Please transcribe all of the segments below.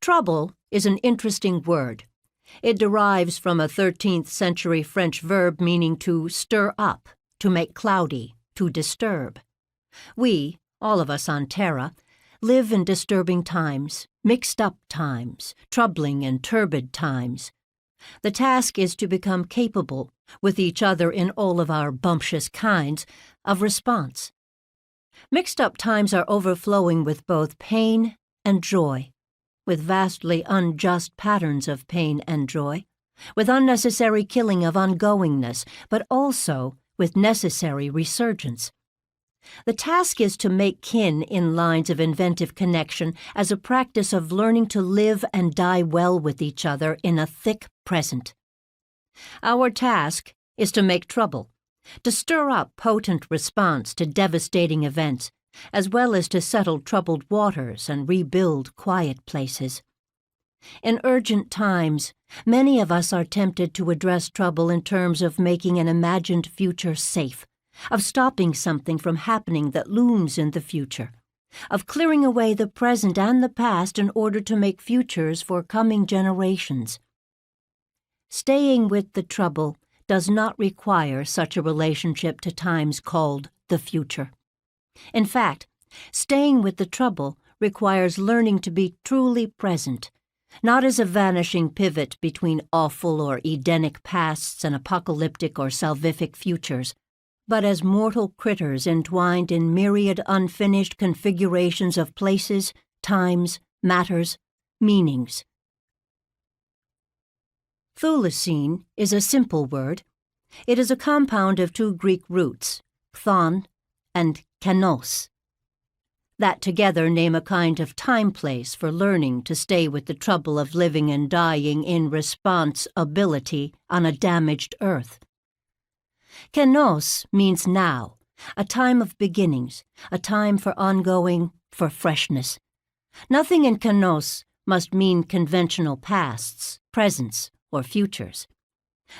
Trouble is an interesting word. It derives from a 13th century French verb meaning to stir up, to make cloudy, to disturb. We, all of us on Terra, live in disturbing times, mixed-up times, troubling and turbid times. The task is to become capable, with each other in all of our bumptious kinds, of response. Mixed-up times are overflowing with both pain and joy, with vastly unjust patterns of pain and joy, with unnecessary killing of ongoingness, but also with necessary resurgence. The task is to make kin in lines of inventive connection as a practice of learning to live and die well with each other in a thick present. Our task is to make trouble, to stir up potent response to devastating events, as well as to settle troubled waters and rebuild quiet places. In urgent times, many of us are tempted to address trouble in terms of making an imagined future safe, of stopping something from happening that looms in the future, of clearing away the present and the past in order to make futures for coming generations. Staying with the trouble does not require such a relationship to times called the future. In fact, staying with the trouble requires learning to be truly present, not as a vanishing pivot between awful or Edenic pasts and apocalyptic or salvific futures, but as mortal critters entwined in myriad unfinished configurations of places, times, matters, meanings. Chthulucene is a simple word. It is a compound of two Greek roots, chthon and kenos, that together name a kind of time-place for learning to stay with the trouble of living and dying in response-ability on a damaged earth. Kenos means now, a time of beginnings, a time for ongoing, for freshness. Nothing in kenos must mean conventional pasts, presents, or futures.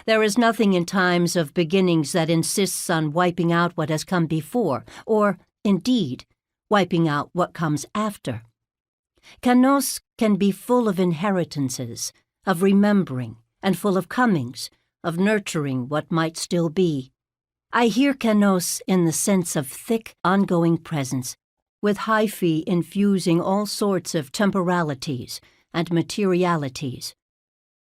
There is nothing in times of beginnings that insists on wiping out what has come before, or, indeed, wiping out what comes after. Kenos can be full of inheritances, of remembering, and full of comings, of nurturing what might still be. I hear kenos in the sense of thick, ongoing presence, with hyphae infusing all sorts of temporalities and materialities.